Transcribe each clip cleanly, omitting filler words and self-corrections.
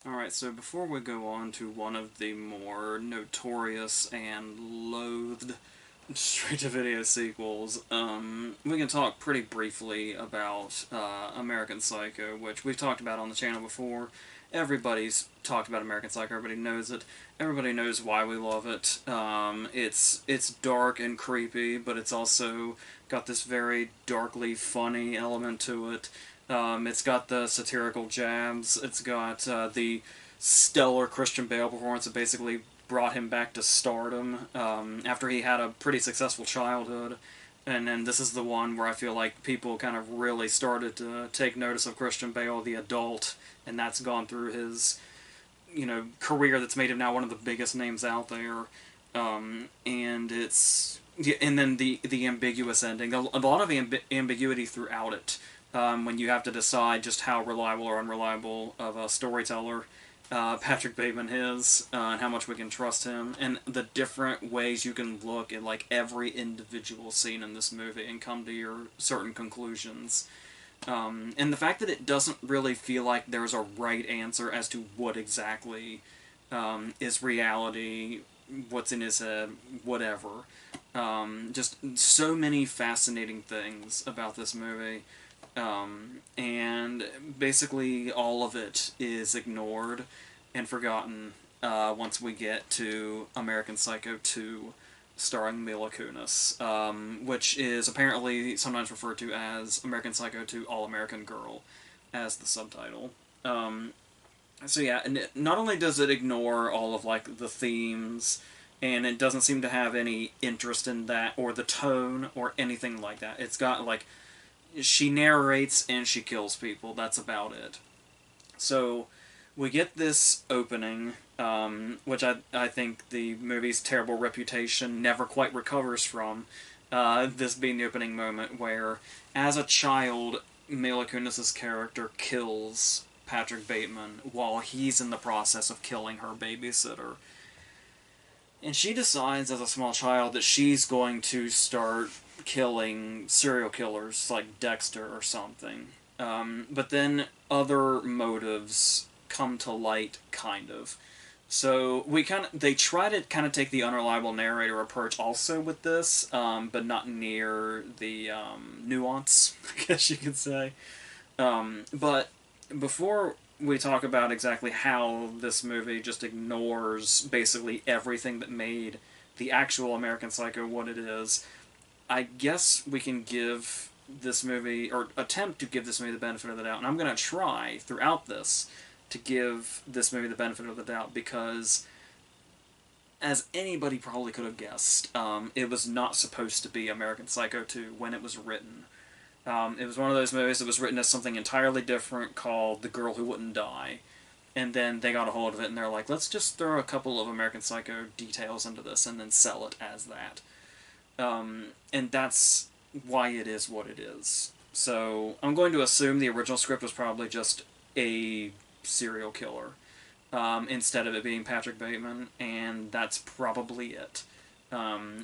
Alright, so before we go on to one of the more notorious and loathed straight-to-video sequels, we can talk pretty briefly about American Psycho, which we've talked about on the channel before. Everybody's talked about American Psycho, everybody knows it. Everybody knows why we love it. It's dark and creepy, but it's also got this very darkly funny element to it. It's got the satirical jabs. It's got the stellar Christian Bale performance that basically brought him back to stardom after he had a pretty successful childhood. And then this is the one where I feel like people kind of really started to take notice of Christian Bale, the adult, and that's gone through his, career that's made him now one of the biggest names out there. And it's and then the ambiguous ending, a lot of ambiguity throughout it. When you have to decide just how reliable or unreliable of a storyteller Patrick Bateman is, and how much we can trust him, and the different ways you can look at like every individual scene in this movie and come to your certain conclusions. And the fact that it doesn't really feel like there's a right answer as to what exactly is reality, what's in his head, whatever. Just so many fascinating things about this movie. And basically all of it is ignored and forgotten once we get to American Psycho 2, starring Mila Kunis, which is apparently sometimes referred to as American Psycho 2 All-American Girl as the subtitle. So yeah, and not only does it ignore all of like the themes, and it doesn't seem to have any interest in that or the tone or anything like that. It's got like she narrates and she kills people. That's about it. So we get this opening, which I think the movie's terrible reputation never quite recovers from. This being the opening moment where, as a child, Mila Kunis' character kills Patrick Bateman while he's in the process of killing her babysitter. And she decides as a small child that she's going to start killing serial killers like Dexter or something. But then other motives come to light, kind of. So they try to kind of take the unreliable narrator approach also with this, but not near the nuance, I guess you could say. But before we talk about exactly how this movie just ignores basically everything that made the actual American Psycho what it is, I guess we can give this movie, or attempt to give this movie the benefit of the doubt, and I'm going to try throughout this to give this movie the benefit of the doubt, because as anybody probably could have guessed, it was not supposed to be American Psycho 2 when it was written. It was one of those movies that was written as something entirely different called The Girl Who Wouldn't Die. And then they got a hold of it and they're like, let's just throw a couple of American Psycho details into this and then sell it as that. And that's why it is what it is. So I'm going to assume the original script was probably just a serial killer, instead of it being Patrick Bateman, and that's probably it.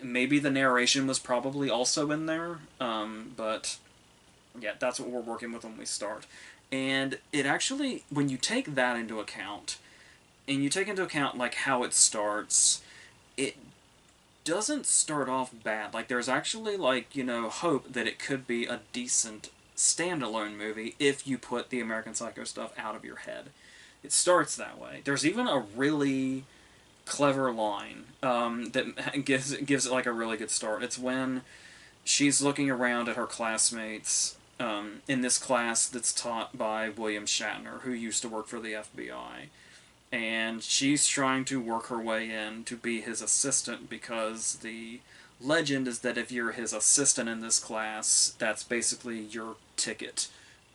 Maybe the narration was probably also in there, but yeah, that's what we're working with when we start. And it actually, when you take that into account, and you take into account like how it starts, it doesn't start off bad. Like, there's actually like, hope that it could be a decent standalone movie if you put the American Psycho stuff out of your head. It starts that way. There's even a really clever line that gives it like a really good start. It's when she's looking around at her classmates in this class that's taught by William Shatner, who used to work for the FBI. And she's trying to work her way in to be his assistant, because the legend is that if you're his assistant in this class, that's basically your ticket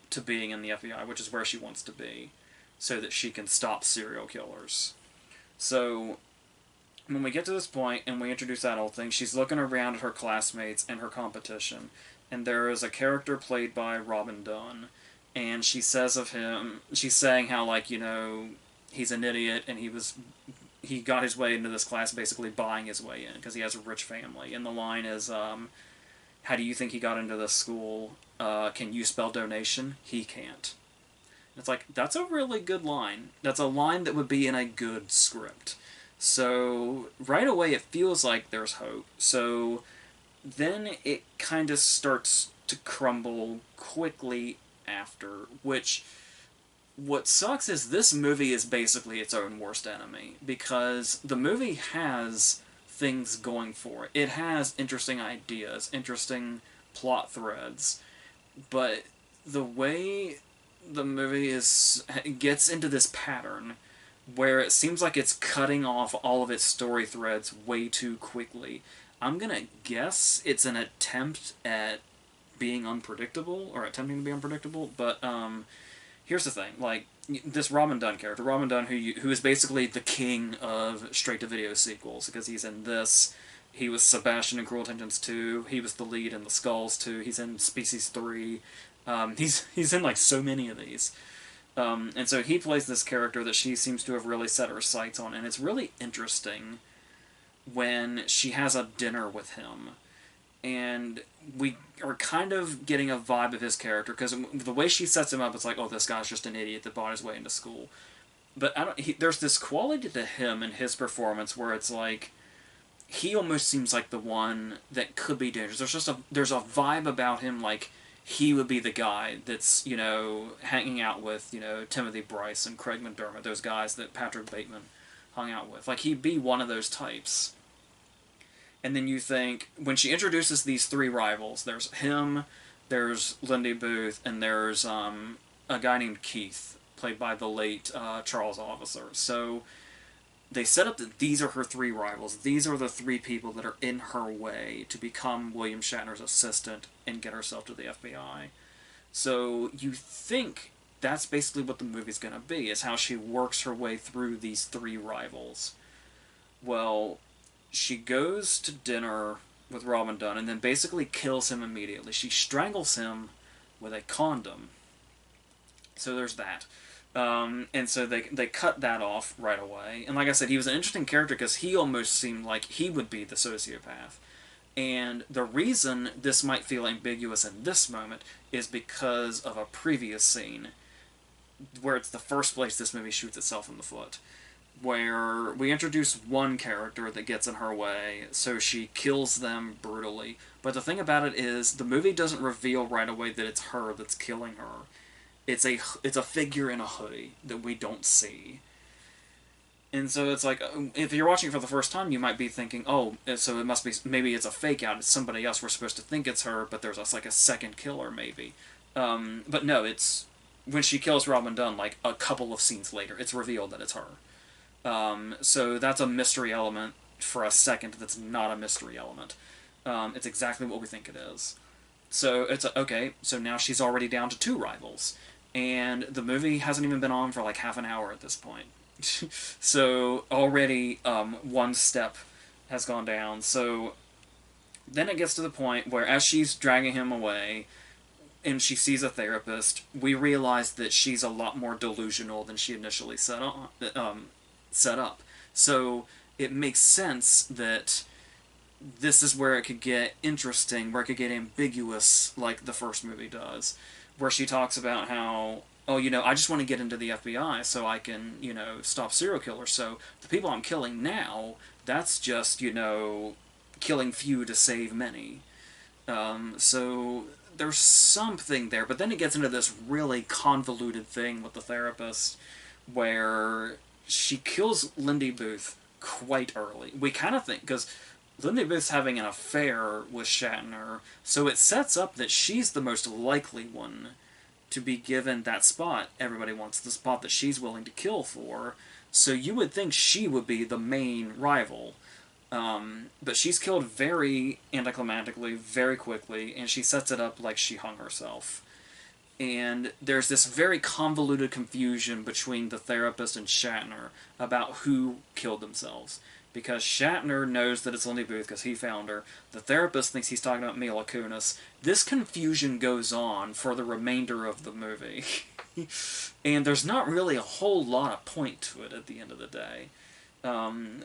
to being in the FBI, which is where she wants to be, so that she can stop serial killers. So when we get to this point and we introduce that whole thing, she's looking around at her classmates and her competition, and there is a character played by Robin Dunn, and she says of him, she's saying how, like, he's an idiot, and he got his way into this class basically buying his way in, because he has a rich family, and the line is, how do you think he got into this school? Can you spell donation? He can't. It's like, that's a really good line. That's a line that would be in a good script. So, right away, it feels like there's hope. So, then it kind of starts to crumble quickly after, which, what sucks is this movie is basically its own worst enemy, because the movie has things going for it. It has interesting ideas, interesting plot threads, but the way the movie is gets into this pattern where it seems like it's cutting off all of its story threads way too quickly. I'm gonna guess it's an attempt at being unpredictable, or attempting to be unpredictable, but here's the thing, like, this Robin Dunn character, Robin Dunn, who is basically the king of straight-to-video sequels, because he's in this, he was Sebastian in Cruel Intentions 2, he was the lead in The Skulls 2, he's in Species 3, he's in, like, so many of these. And so he plays this character that she seems to have really set her sights on, and it's really interesting when she has a dinner with him, and we are kind of getting a vibe of his character, because the way she sets him up, it's like, oh, this guy's just an idiot that bought his way into school. But there's this quality to him and his performance where it's like, he almost seems like the one that could be dangerous. There's a vibe about him, like, he would be the guy that's, hanging out with, Timothy Bryce and Craig McDermott, those guys that Patrick Bateman hung out with. Like, he'd be one of those types. And then you think, when she introduces these three rivals, there's him, there's Lindy Booth, and there's a guy named Keith, played by the late Charles Officer. So they set up that these are her three rivals. These are the three people that are in her way to become William Shatner's assistant and get herself to the FBI. So you think that's basically what the movie's going to be, is how she works her way through these three rivals. Well, she goes to dinner with Robin Dunn and then basically kills him immediately. She strangles him with a condom. So there's that. And so they cut that off right away. And like I said, he was an interesting character because he almost seemed like he would be the sociopath. And the reason this might feel ambiguous in this moment is because of a previous scene where it's the first place this movie shoots itself in the foot, where we introduce one character that gets in her way, so she kills them brutally. But the thing about it is, the movie doesn't reveal right away that it's her that's killing her. It's a figure in a hoodie that we don't see. And so it's like, if you're watching it for the first time, you might be thinking, oh, so it must be, maybe it's a fake out, it's somebody else, we're supposed to think it's her, but there's like a second killer, maybe. But no, it's, when she kills Robin Dunn, like a couple of scenes later, it's revealed that it's her. So that's a mystery element for a second that's not a mystery element. It's exactly what we think it is. So it's okay, so now she's already down to two rivals. And the movie hasn't even been on for like half an hour at this point. So already one step has gone down. So then it gets to the point where, as she's dragging him away and she sees a therapist, we realize that she's a lot more delusional than she initially set up. So it makes sense that this is where it could get interesting, where it could get ambiguous like the first movie does, where she talks about how, oh, I just want to get into the FBI so I can, stop serial killers. So the people I'm killing now, that's just, killing few to save many. So there's something there, but then it gets into this really convoluted thing with the therapist where she kills Lindy Booth quite early. We kind of think, because Lindy Booth's having an affair with Shatner, so it sets up that she's the most likely one to be given that spot. Everybody wants the spot that she's willing to kill for, so you would think she would be the main rival. But she's killed very anticlimactically, very quickly, and she sets it up like she hung herself. And there's this very convoluted confusion between the therapist and Shatner about who killed themselves. Because Shatner knows that it's Lindy Booth because he found her. The therapist thinks he's talking about Mila Kunis. This confusion goes on for the remainder of the movie. And there's not really a whole lot of point to it at the end of the day.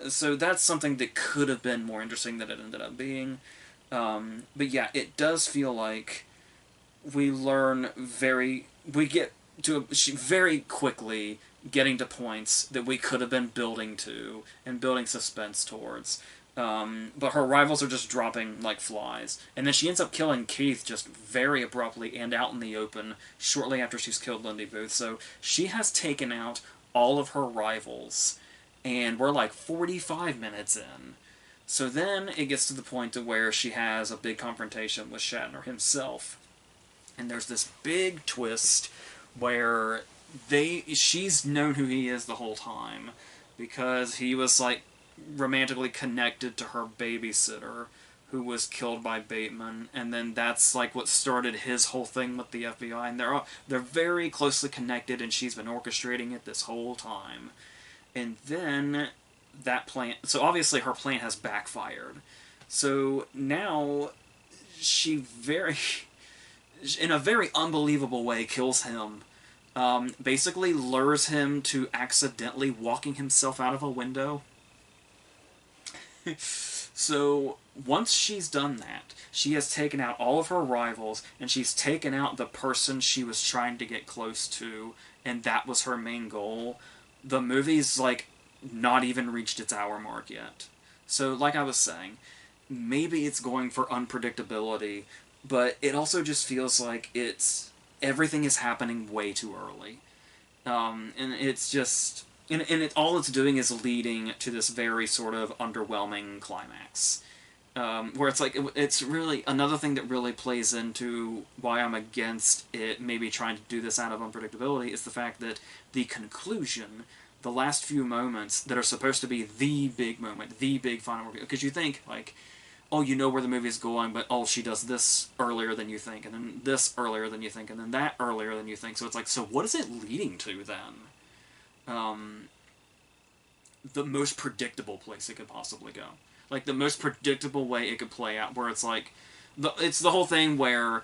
So that's something that could have been more interesting than it ended up being. But yeah, it does feel like we get she very quickly getting to points that we could have been building to and building suspense towards. But her rivals are just dropping like flies. And then she ends up killing Keith just very abruptly and out in the open shortly after she's killed Lindy Booth. So she has taken out all of her rivals. And we're like 45 minutes in. So then it gets to the point to where she has a big confrontation with Shatner himself. And there's this big twist where she's known who he is the whole time because he was like romantically connected to her babysitter who was killed by Bateman, and then that's like what started his whole thing with the FBI, and they're very closely connected, and she's been orchestrating it this whole time. And then that plan, so obviously her plan has backfired. So now she in a very unbelievable way, kills him. Basically lures him to accidentally walking himself out of a window. So, once she's done that, she has taken out all of her rivals, and she's taken out the person she was trying to get close to, and that was her main goal. The movie's, like, not even reached its hour mark yet. So, like I was saying, maybe it's going for unpredictability, but it also just feels like everything is happening way too early. And it's just... And all it's doing is leading to this very sort of underwhelming climax. Where it's like, it's really, another thing that really plays into why I'm against it maybe trying to do this out of unpredictability is the fact that the conclusion, the last few moments that are supposed to be the big moment, the big final reveal, because you think, like, oh, you know where the movie's going, but oh, she does this earlier than you think, and then this earlier than you think, and then that earlier than you think, so it's like, so what is it leading to then? The most predictable place it could possibly go. Like, the most predictable way it could play out, where it's like, it's the whole thing where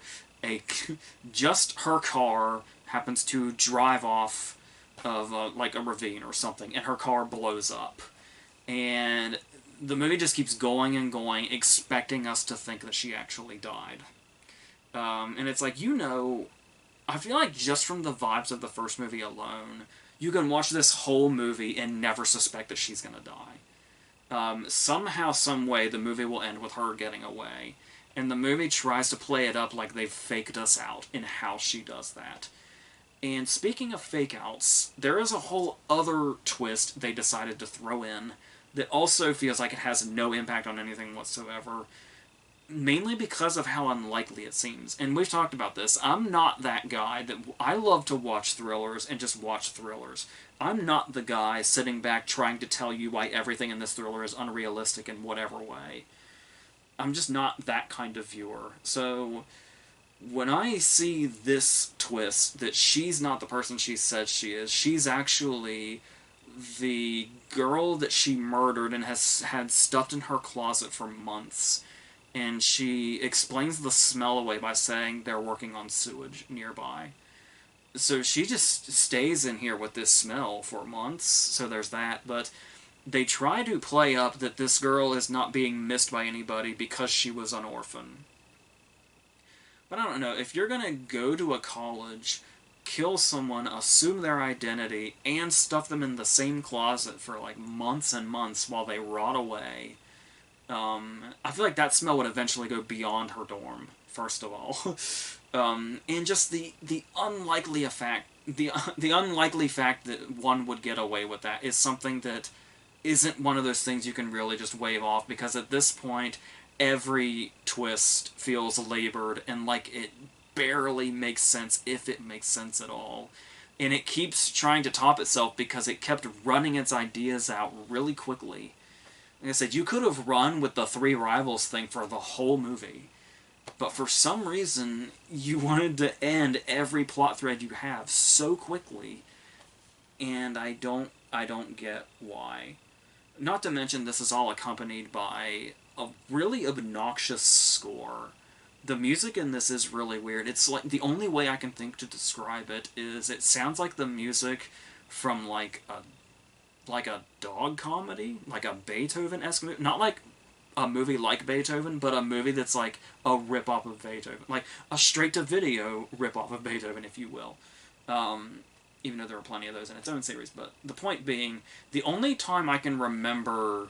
just her car happens to drive off of, like, a ravine or something, and her car blows up. And the movie just keeps going and going, expecting us to think that she actually died. And it's like, I feel like just from the vibes of the first movie alone, you can watch this whole movie and never suspect that she's gonna die. Somehow, some way, the movie will end with her getting away. And the movie tries to play it up like they've faked us out in how she does that. And speaking of fake-outs, there is a whole other twist they decided to throw in that also feels like it has no impact on anything whatsoever, mainly because of how unlikely it seems. And we've talked about this. I'm not that guy that... I love to watch thrillers and just watch thrillers. I'm not the guy sitting back trying to tell you why everything in this thriller is unrealistic in whatever way. I'm just not that kind of viewer. So, when I see this twist, that she's not the person she says she is, she's actually the girl that she murdered and has had stuffed in her closet for months, and she explains the smell away by saying they're working on sewage nearby. So she just stays in here with this smell for months, so there's that, but they try to play up that this girl is not being missed by anybody because she was an orphan. But I don't know, if you're gonna go to a college, kill someone, assume their identity, and stuff them in the same closet for like months and months while they rot away, I feel like that smell would eventually go beyond her dorm, first of all. And just the unlikely fact that one would get away with that is something that isn't one of those things you can really just wave off, because at this point, every twist feels labored and like it barely makes sense, if it makes sense at all. And it keeps trying to top itself because it kept running its ideas out really quickly. Like I said, you could have run with the three rivals thing for the whole movie. But for some reason, you wanted to end every plot thread you have so quickly. And I don't get why. Not to mention, this is all accompanied by a really obnoxious score. The music in this is really weird. It's like, the only way I can think to describe it is it sounds like the music from like a dog comedy, like a Beethoven-esque movie. Not like a movie like Beethoven, but a movie that's like a rip-off of Beethoven. Like a straight-to-video rip-off of Beethoven, if you will. Even though there were plenty of those in its own series. But the point being, the only time I can remember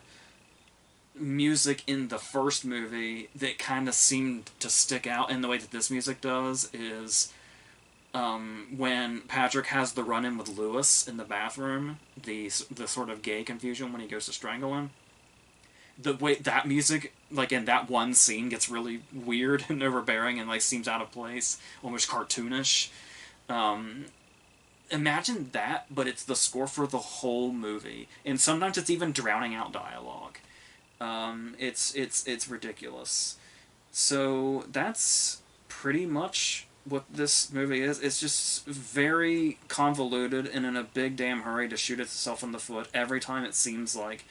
music in the first movie that kind of seemed to stick out in the way that this music does is when Patrick has the run-in with Lewis in the bathroom, the sort of gay confusion when he goes to strangle him. The way that music, like in that one scene, gets really weird and overbearing and like seems out of place, almost cartoonish. Um, Imagine that, but it's the score for the whole movie, and sometimes it's even drowning out dialogue. It's ridiculous. So that's pretty much what this movie is. It's just very convoluted and in a big damn hurry to shoot itself in the foot every time it seems like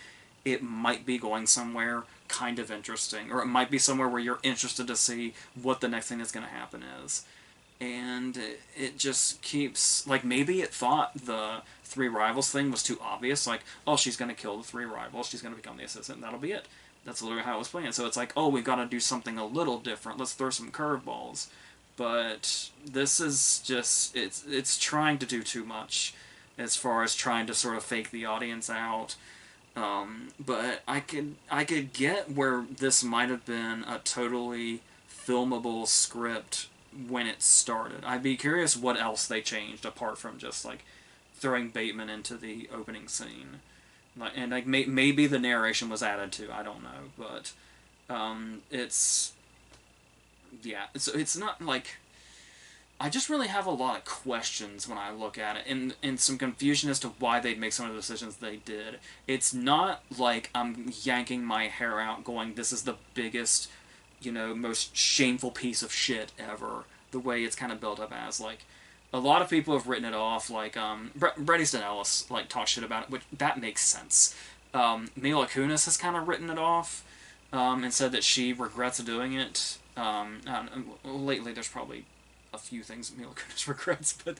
it might be going somewhere kind of interesting, or it might be somewhere where you're interested to see what the next thing that's going to happen is. And it just keeps, like, maybe it thought the three rivals thing was too obvious, like, oh, she's going to kill the three rivals, she's going to become the assistant, and that'll be it. That's literally how it was planned. So it's like, oh, we've got to do something a little different, let's throw some curveballs. But this is just, it's trying to do too much as far as trying to sort of fake the audience out. But I could get where this might have been a totally filmable script when it started. I'd be curious what else they changed apart from just like throwing Bateman into the opening scene. Like, and like maybe the narration was added to. I don't know, but it's yeah. It's not like, I just really have a lot of questions when I look at it, and some confusion as to why they'd make some of the decisions they did. It's not like I'm yanking my hair out going, this is the biggest, most shameful piece of shit ever, the way it's kind of built up as. Like, a lot of people have written it off, like, Bret Easton Ellis, like, talks shit about it, which, that makes sense. Mila Kunis has kind of written it off, and said that she regrets doing it. Lately there's probably a few things Mila Kunis regrets, but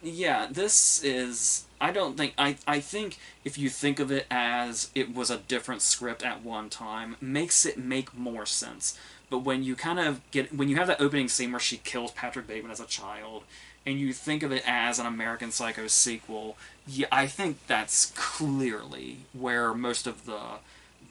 yeah, this is, I think if you think of it as it was a different script at one time, makes it make more sense. But when you when you have that opening scene where she kills Patrick Bateman as a child, and you think of it as an American Psycho sequel, yeah, I think that's clearly where most of the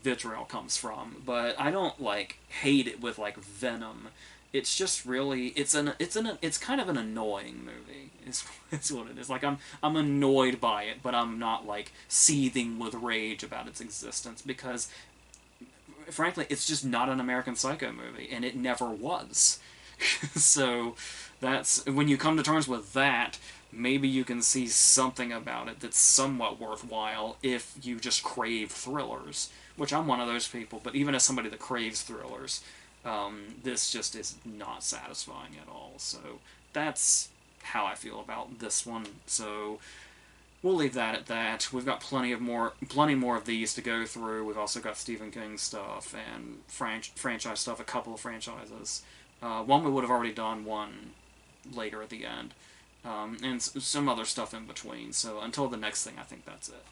vitriol comes from. But I don't like hate it with like venom. It's just really, it's kind of an annoying movie. It's what it is. Like, I'm annoyed by it, but I'm not like seething with rage about its existence, because frankly it's just not an American Psycho movie, and it never was. So that's, when you come to terms with that, maybe you can see something about it that's somewhat worthwhile if you just crave thrillers, which I'm one of those people. But even as somebody that craves thrillers, this just is not satisfying at all. So that's how I feel about this one. So we'll leave that at that. We've got plenty more of these to go through. We've also got Stephen King stuff and franchise stuff, a couple of franchises. One we would have already done, one later at the end, and some other stuff in between. So until the next thing, I think that's it.